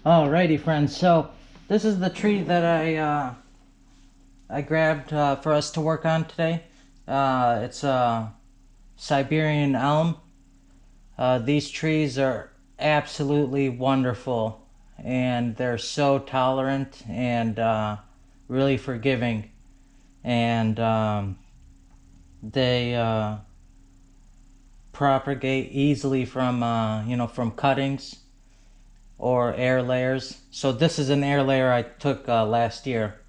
Alrighty, friends. So this is the tree that I grabbed for us to work on today. It's a Siberian elm. These trees are absolutely wonderful, and they're so tolerant and really forgiving, and they propagate easily from from cuttings or air layers. So this is an air layer I took last year,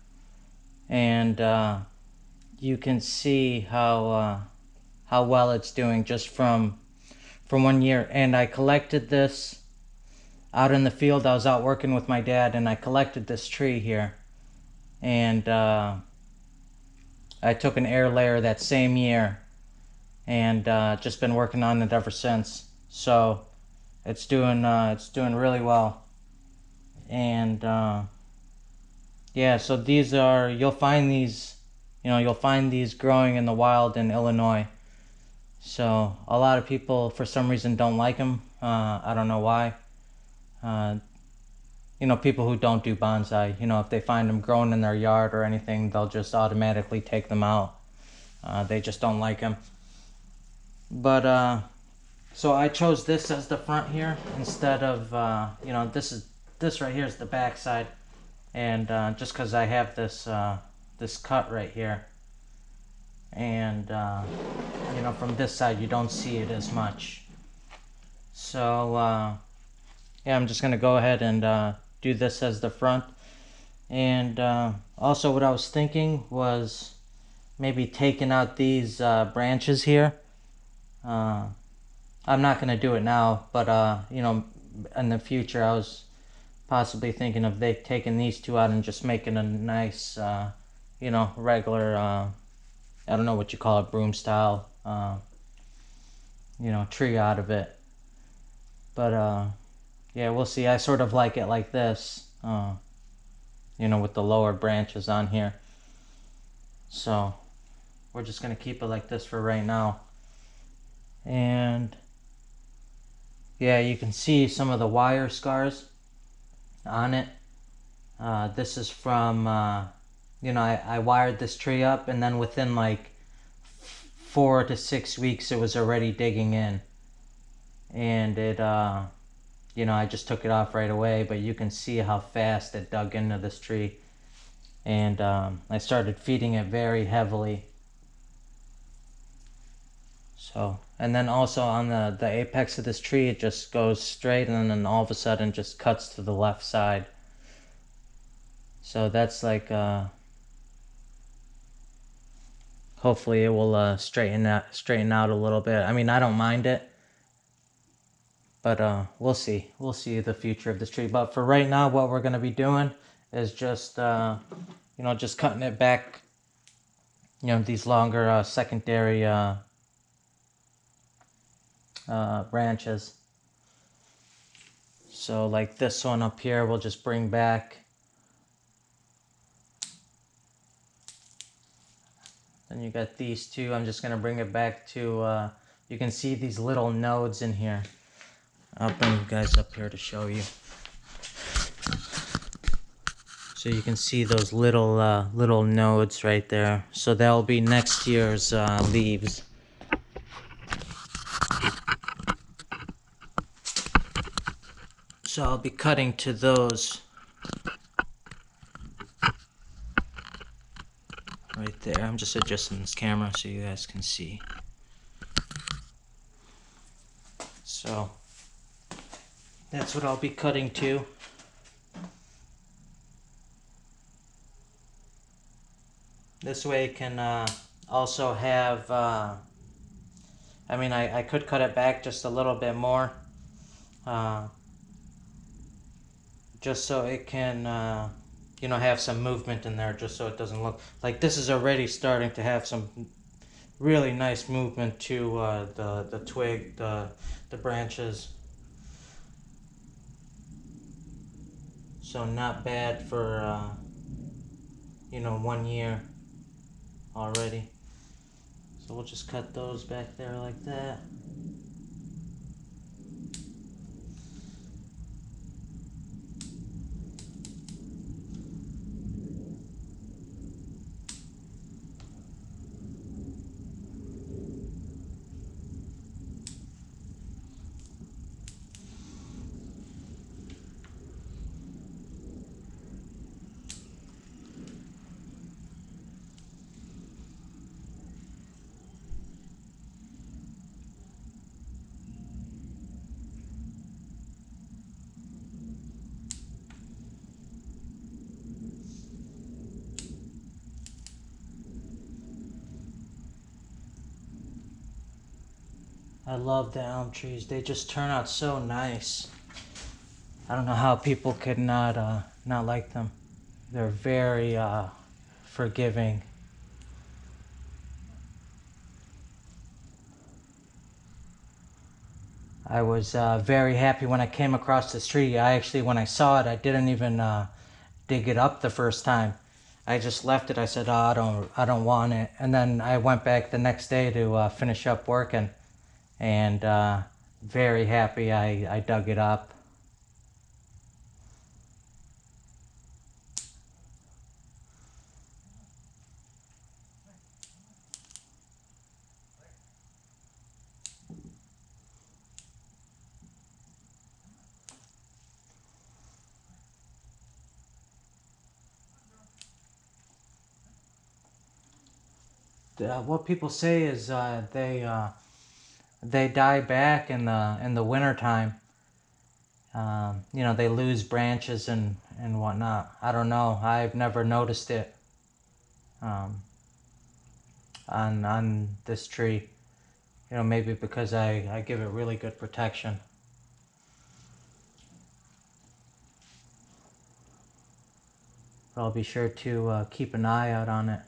and you can see how well it's doing just from 1 year. And I collected this out in the field. I was out working with my dad, and I collected this tree here, and I took an air layer that same year, and just been working on it ever since. So it's doing really well, and yeah, so these are, you'll find these, you'll find these growing in the wild in Illinois. So a lot of people, for some reason, don't like them. I don't know why. Uh, people who don't do bonsai, if they find them growing in their yard or anything, they'll just automatically take them out. They just don't like them. But so I chose this as the front here instead of, this right here is the back side. And just because I have this cut right here, and from this side you don't see it as much. So yeah, I'm just gonna go ahead and do this as the front. And also what I was thinking was maybe taking out these branches here. I'm not gonna do it now, but in the future I was possibly thinking of taking these two out and just making a nice, regular, I don't know what you call it, broom style, tree out of it. But yeah, we'll see. I sort of like it like this, with the lower branches on here. So we're just gonna keep it like this for right now. And yeah, you can see some of the wire scars on it. This is from, I wired this tree up, and then within like 4 to 6 weeks it was already digging in. And it, I just took it off right away, but you can see how fast it dug into this tree. And I started feeding it very heavily. So, and then also on the apex of this tree, it just goes straight, and then all of a sudden just cuts to the left side. So that's like, hopefully it will straighten out a little bit. I mean, I don't mind it, but we'll see. We'll see the future of this tree. But for right now, what we're gonna be doing is just just cutting it back. These longer secondary branches. So like this one up here, we'll just bring back. Then you got these two. I'm just gonna bring it back to, you can see these little nodes in here. I'll bring you guys up here to show you. So you can see those little nodes right there. So that'll be next year's leaves. So I'll be cutting to those right there. I'm just adjusting this camera so you guys can see. So that's what I'll be cutting to. This way it can also have, I mean, I could cut it back just a little bit more. Just so it can, have some movement in there, just so it doesn't look like this is already starting to have some really nice movement to the twig, the branches. So not bad for 1 year already. So we'll just cut those back there like that. I love the elm trees. They just turn out so nice. I don't know how people could not like them. They're very forgiving. I was very happy when I came across this tree. I actually, when I saw it, I didn't even dig it up the first time. I just left it. I said, "Oh, I don't want it." And then I went back the next day to finish up working, and very happy I dug it up. What people say is they die back in the winter time. They lose branches and whatnot. I don't know. I've never noticed it um, on this tree. Maybe because I give it really good protection. But I'll be sure to keep an eye out on it.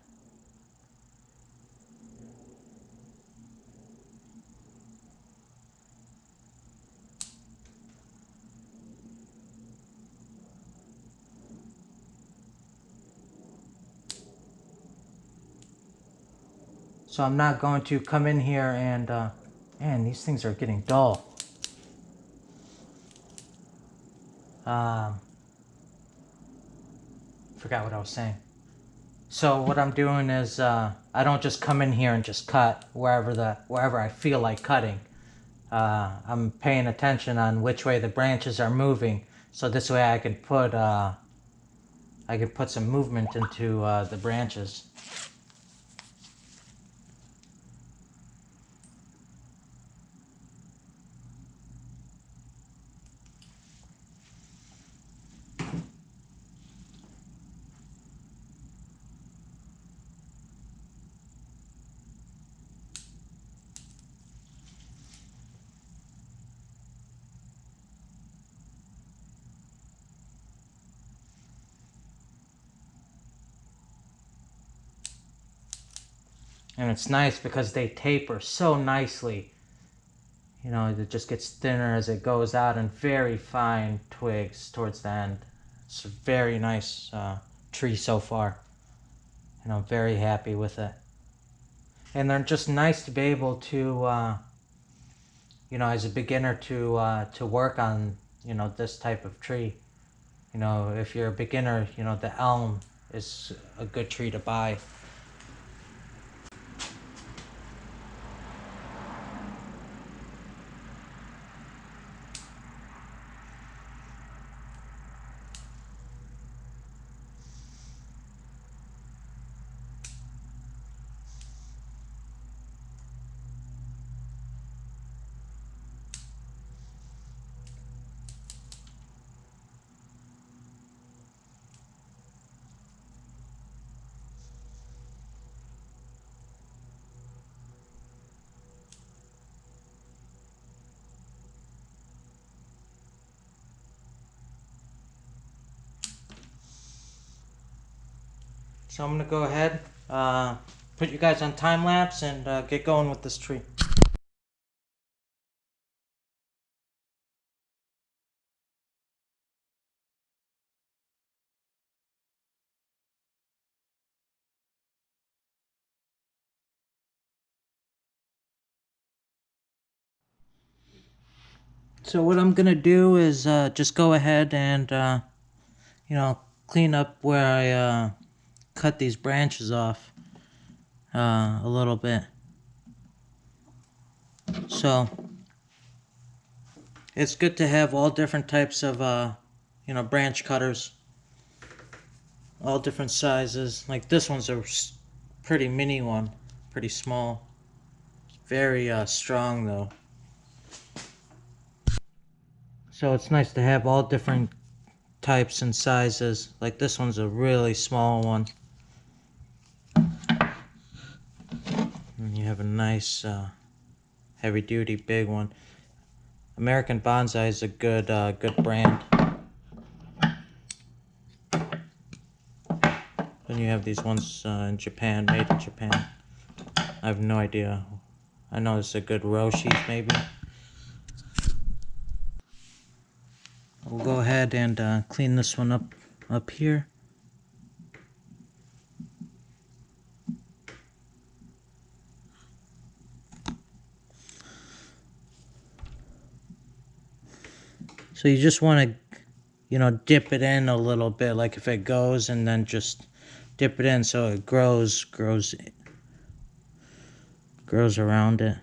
So I'm not going to come in here and, man, these things are getting dull. Forgot what I was saying. So what I'm doing is I don't just come in here and just cut wherever I feel like cutting. I'm paying attention on which way the branches are moving, so this way I can put some movement into the branches. And it's nice because they taper so nicely. It just gets thinner as it goes out and very fine twigs towards the end. It's a very nice tree so far. And I'm very happy with it. And they're just nice to be able to, as a beginner to work on, this type of tree. If you're a beginner, the elm is a good tree to buy. So I'm gonna go ahead, put you guys on time lapse and get going with this tree. So what I'm gonna do is just go ahead and clean up where I cut these branches off a little bit. So it's good to have all different types of branch cutters, all different sizes. Like this one's a pretty mini one, pretty small. Very strong though. So it's nice to have all different types and sizes. Like this one's a really small one. And you have a nice heavy duty, big one. American Bonsai is a good brand. Then you have these ones in Japan, made in Japan. I have no idea. I know it's a good Roshi's maybe. We'll go ahead and clean this one up here. So you just want to, you know, dip it in a little bit, like if it goes, and then just dip it in so it grows around it.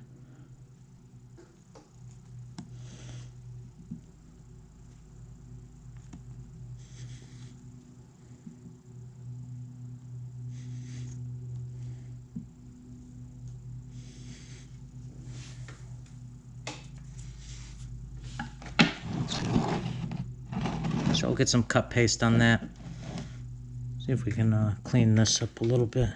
So we'll get some cut paste on that. See if we can clean this up a little bit.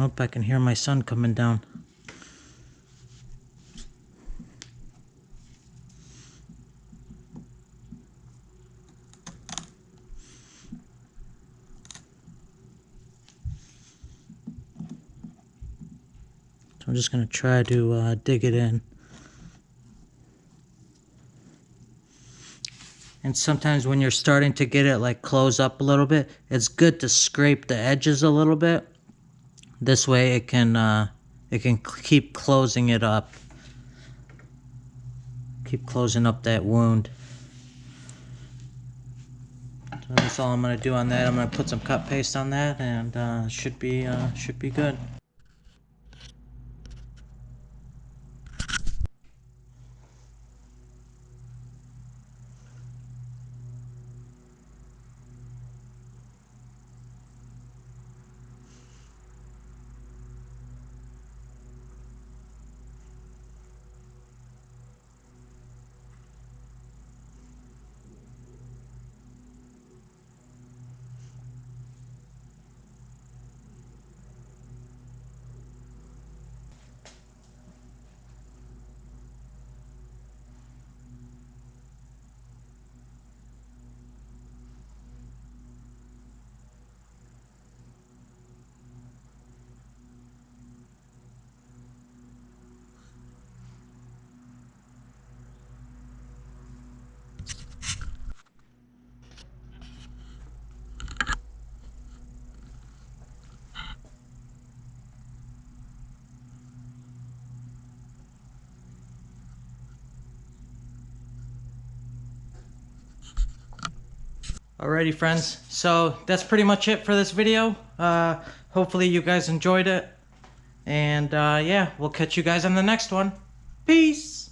Oh, I can hear my son coming down. So I'm just going to try to dig it in. And sometimes when you're starting to get it like close up a little bit, it's good to scrape the edges a little bit. This way it can keep closing it up. Keep closing up that wound. So that's all I'm going to do on that. I'm going to put some cut paste on that, and should be good. Alrighty friends, so that's pretty much it for this video. Hopefully you guys enjoyed it. And yeah, we'll catch you guys on the next one. Peace!